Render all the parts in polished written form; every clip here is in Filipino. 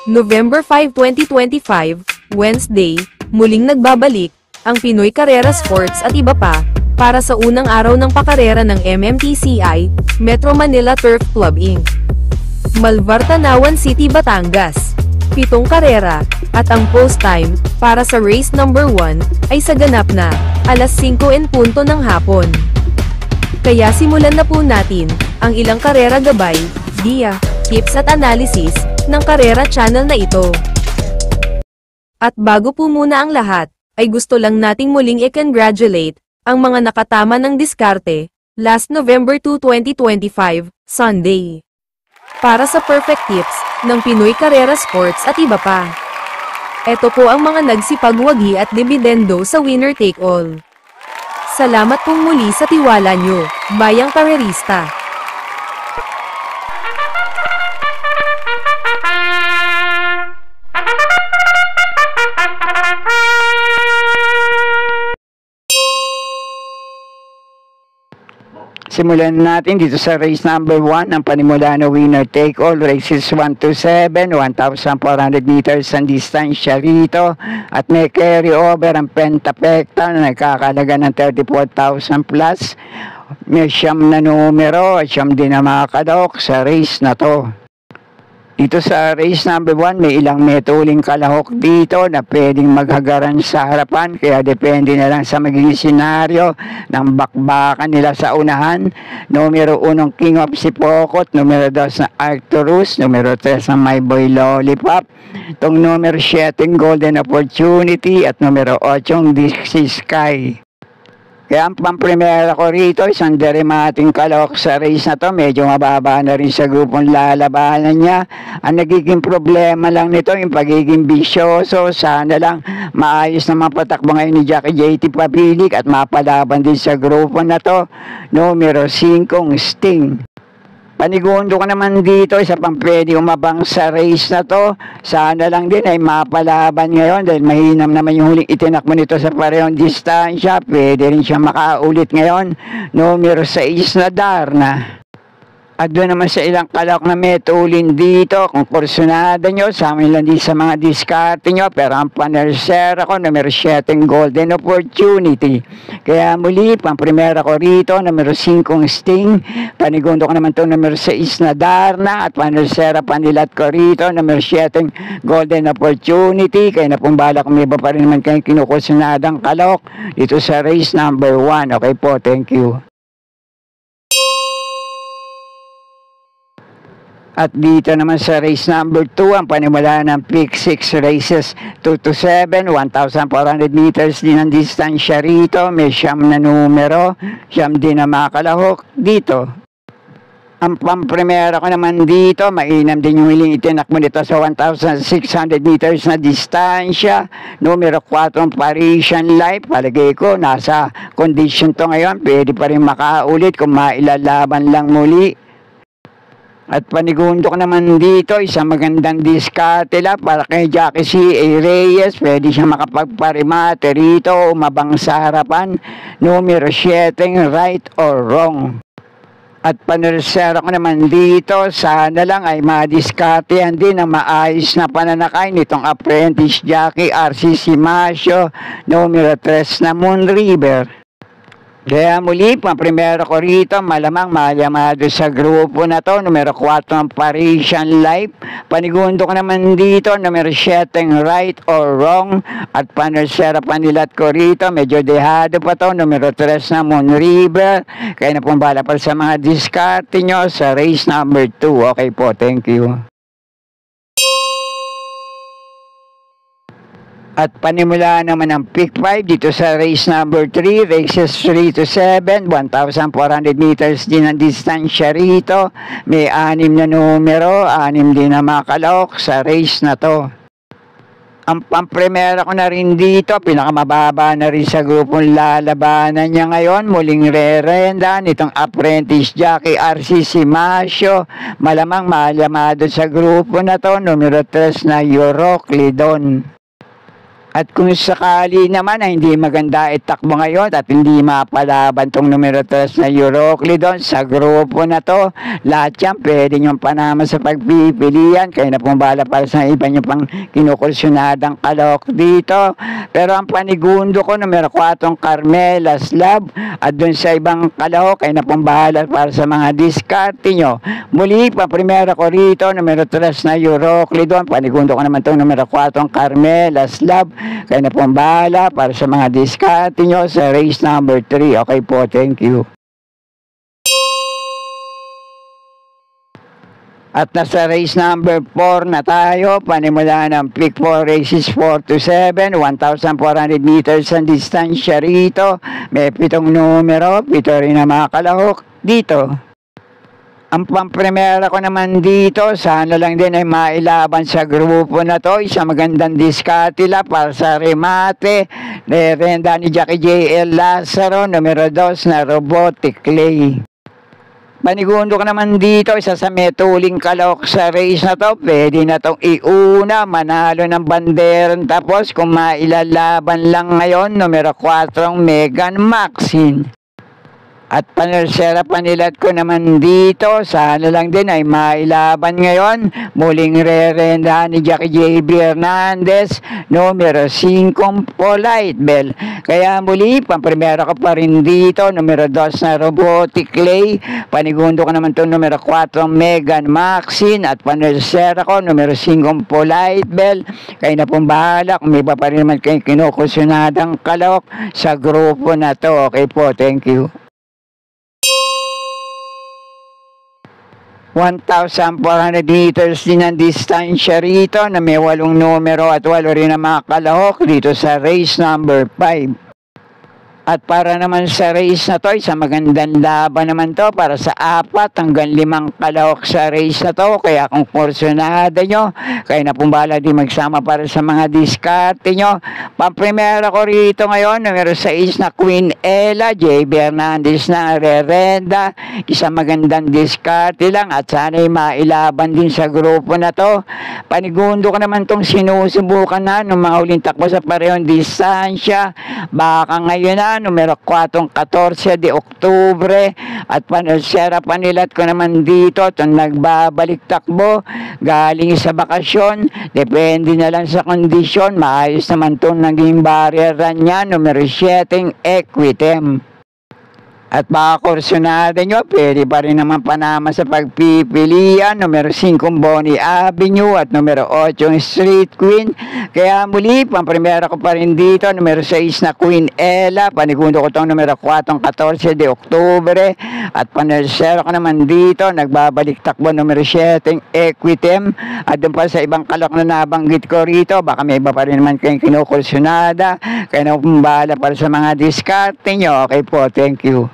November 5, 2025, Wednesday, muling nagbabalik ang Pinoy Carrera Sports at iba pa para sa unang araw ng pakarera ng MMTCI, Metro Manila Turf Club Inc. Malvar, Tanawan City, Batangas. 7 karera, at ang post time para sa race number 1 ay sa ganap na alas 5:00 ng hapon. Kaya simulan na po natin ang ilang karera gabay, diya, tips at analysis ng Karera Channel na ito. At bago po muna ang lahat, ay gusto lang nating muling i-congratulate ang mga nakatama ng diskarte last November 2, 2025, Sunday. Para sa perfect tips ng Pinoy Carrera Sports at iba pa. Ito po ang mga nagsipagwagi at dividendo sa winner take all. Salamat pong muli sa tiwala nyo, bayang karerista. Simulan natin dito sa race number 1 ng panimula na winner take all. Races 1 to 7, 1,400 meters ang distansya rito. At may carry over ang pentapekta na nagkakalaga ng 34,000 plus. May siyam na numero at siyam din na makakadok sa race na to. Dito sa race number 1, may ilang metuling kalahok dito na pwedeng maghagaran sa harapan. Kaya depende na lang sa magiging senaryo ng bakbakan nila sa unahan. Numero 1 King of Sipokot, numero 2 na Arcturus, numero 3 na My Boy Lollipop. Itong numero 7 Golden Opportunity at numero 8 Dixie Sky. Kaya ang pamprimera ko rito, isang deremating kalahok sa race na to. Medyo mababa na rin sa grupong lalabanan niya. Ang nagiging problema lang nito, yung pagiging bisyoso. Sana lang maayos na mapatakbo ngayon ni Jackie JT Pabilik at mapalaban din sa grupo na to. Numero 5 Sting. Panigundo ko naman dito, isa pang pwede umabang sa race na to. Sana lang din ay mapalaban ngayon dahil mahinam naman yung huling itinakbo nito sa parehong distansya. Pwede rin siya makaulit ngayon. Numero 6 na Darna. At doon naman sa ilang kalak na metulin dito, kung kursunada nyo, sa amin lang din sa mga diskarte nyo, pero ang panersera ko, numero 7 Golden Opportunity. Kaya muli, pamprimera ko rito, numero 5 Sting, panigundo ko naman itong numero 6 na Darna, at panersera panilat ko rito, numero 7 Golden Opportunity. Kaya napumbala kung may iba pa rin naman kayong kinukursunadang kalok dito sa race number 1. Okay po, thank you. At dito naman sa race number 2, ang panimula ng pick 6 races 2 to 7, 1,400 meters din ang distansya rito. May siyam na numero, siyam din na makalahok dito. Ang pamprimera ko naman dito, mainam din yung hiling itinakbo nito sa 1,600 meters na distansya. Numero 4 Parisian Life, palagay ko nasa condition to ngayon, pwede pa rin makaulit kung mailalaban lang muli. At panigundo ko naman dito, isang magandang diskarte lang para kay Jackie C.A. Reyes. Pwede siya makapagparimate rito, umabang sa harapan. Numero 7, Right or Wrong. At panersera ko naman dito, sana lang ay madiskartehan din ang maayos na pananakay nitong apprentice Jackie R.C. Simasio, numero 3 na Moon River. Kaya muli, pamprimero ko rito, malamang malamado sa grupo na to, numero 4 ang Parisian Life. Panigundo ko naman dito, numero 7 Right or Wrong. At panersera panilat ko rito, medyo dehado pa to, numero 3 na Moon River. Kaya napumbala pa sa mga diskarte nyo sa race number 2. Okay po, thank you. At panimula naman ang pick 5 dito sa race number 3, races 3 to 7, 1,400 meters din ang distansya rito. May 6 na numero, 6 din na makalok sa race na to. Ang pamprimera ko na rin dito, pinakamababa na rin sa grupong lalabanan niya ngayon. Muling re-renda nitong apprentice Jackie R.C. Simasio. Malamang malamado sa grupo na to, numero 3 na Euroclidon. At kung sakali naman na hindi maganda itakbo ngayon at hindi mapalaban tong numero 3 na Euroclidon sa grupo na to, lahat yan pwede nyo panama sa pagpipilian. Kaya na pumbala para sa iba nyo pang kinukursyonadang kalok dito. Pero ang panigundo ko, numero 4 Carmela's Love. At dun sa ibang kalahok, kaya na pumbala para sa mga diskarte nyo. Muli pa, primera ko rito, numero 3 na Euroclidon. Panigundo ko naman itong numero 4 Carmela's Love. Kaya na pong bahala para sa mga diskarte nyo sa race number 3. Okay po, thank you. At nasa race number 4 na tayo, panimula ng pick 4 races 4 to 7, 1,400 meters ang distansya rito. May 7 numero, 7 rin na mga kalahok dito. Ang pamprimera ko naman dito, sana lang din ay mailaban sa grupo na to. Isang magandang diskatila para sa remate. Lerenda ni Jackie J.L. Lazaro, numero 2 na Robotic Clay. Panigundo ko naman dito, isa sa metuling kalok sa race na to. Pwede na itong iuna, manalo ng banderan. Tapos kung mailalaban lang ngayon, numero 4 Megan Maxine. At panersera panilat ko naman dito, sana lang din ay mailaban ngayon. Muling rerenda ni Jackie J.B. Hernandez, numero 5 Polite Bell. Kaya muli, pamprimera ko pa rin dito, numero 2 na Robotic Clay. Panigundo ko naman itong numero 4 Megan Maxine. At panersera ko, numero 5 Polite Bell. Kaya na pong bahala kung may iba pa rin naman kayong kinukusyonadang kalok sa grupo na to. Okay po, thank you. 1,400 meters din ang distansya rito na may 8 numero at 8 rin ang mga kalahok dito sa race number 5. At para naman sa race na to, isang magandang laban naman to para sa 4 hanggang 5 kalahok sa race na to. Kaya kung porsyonada nyo, kaya na pumbala din magsama para sa mga diskarte nyo. Pamprimera ko rito ngayon, numero 6 na Queen Ella, J.B. Hernandez na rerenda. Isang magandang diskarte lang at sana'y mailaban din sa grupo na to. Panigundo ko naman tong sinusubukan na nung mga uling takbo sa parehong distansya. Baka ngayon na, numero 4, 14 de Oktubre. At panersera panilat ko naman dito, itong nagbabalik takbo, galing sa bakasyon. Depende na lang sa kondisyon. Maayos naman itong naging barrier niya, numero 7, Equitem. At baka kursyonada nyo, pwede pa rin naman panama sa pagpipilian, numero 5 Bonnie Avenue at numero 8 Street Queen. Kaya muli, pamprimera ko pa rin dito, numero 6 na Queen Ella. Panigundo ko itong numero 4, 14 de Oktubre. At panersera ko naman dito, nagbabalik takbo numero 7 Equitem. At doon pa sa ibang kalok na nabanggit ko rito, baka may iba pa rin naman kayong kinukursyonada. Kaya na pumbala para sa mga diskarte nyo. Okay po, thank you.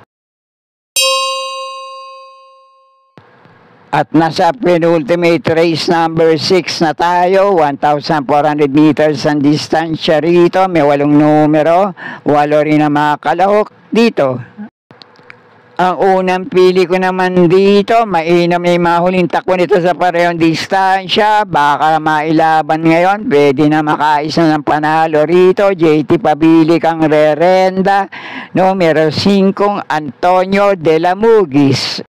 At nasa penultimate race number 6 na tayo, 1,400 meters ang distansya rito. May 8 numero, 8 rin ang mga kalahok dito. Ang unang pili ko naman dito, mainam na yung mga huling takbo nito sa parehong distansya. Baka mailaban ngayon, pwede na makaisa ng panalo rito. JT Pabili kang rerenda, numero 5 Antonio de la Mugis.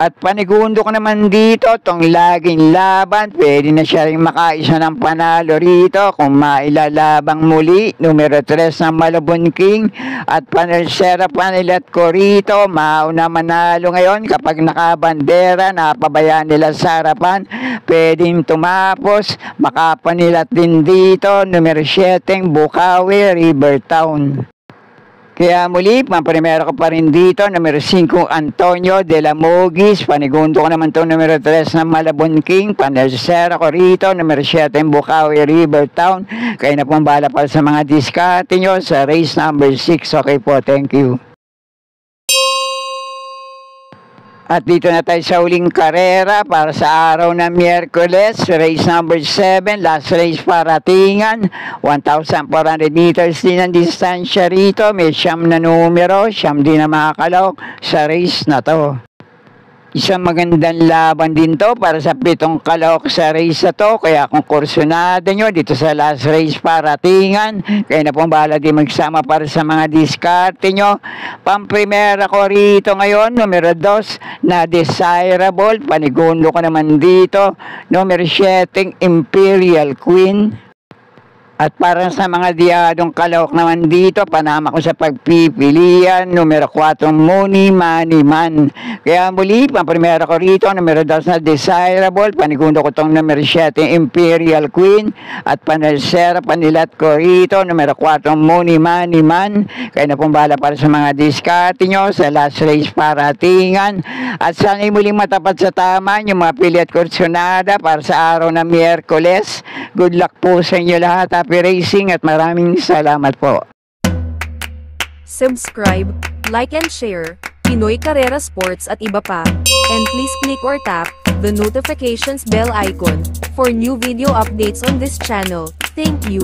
At panigundo ko naman dito, itong laging laban, pwede na siya rin makaisa ng panalo rito kung mailalabang muli, numero 3 ng Malabon King. At panersera panilat ko rito, mauna manalo ngayon kapag nakabandera, napabayaan nila sa harapan, pwedeng tumapos, makapanilat din dito, numero 7 Bukawi, Rivertown. Kaya muli, pamprimera ko pa rin dito, numero 5 Antonio de la Mugis. Panigundo ko naman itong numero 3 ng Malabon King. Panersera ko rito, numero 7 Bukawi, Rivertown. Kaya na pong bala para sa mga diskarte nyo sa race number 6. Okay po, thank you. At dito na tayo sa huling karera para sa araw ng Miyerkules, race number 7, last race paratingan, 1,400 meters din ang distansya rito, may 9 na numero, 9 din na mga kalok sa race na to. Isang magandang laban din to para sa 7 kalahok sa race na to. Kaya kung kursunado nyo dito sa last race paratingan, kayo na pong bahala din magsama para sa mga diskarte nyo. Pamprimera ko rito ngayon, numero 2 na Desirable. Panigundo ko naman dito, numero 7 Imperial Queen. At para sa mga diyadong kalahok naman dito, panama ko sa pagpipilian, numero 4, Money Money Man. Kaya muli, pamprimera ko rito, numero 2 na Desirable, panigundo ko tong numero 7, Imperial Queen, at panalsera, panilat ko rito, numero 4, Money Money Man. Kaya na pong bahala para sa mga diskarte nyo sa last race paratingan. At sana'y muling matapat sa tama yung mga pili at kursunada para sa araw na Miyerkules. Good luck po sa inyo lahat. Happy racing at maraming salamat po. Subscribe, like and share, Pinoy Carrera Sports at iba pa. And please click or tap the notifications bell icon for new video updates on this channel. Thank you.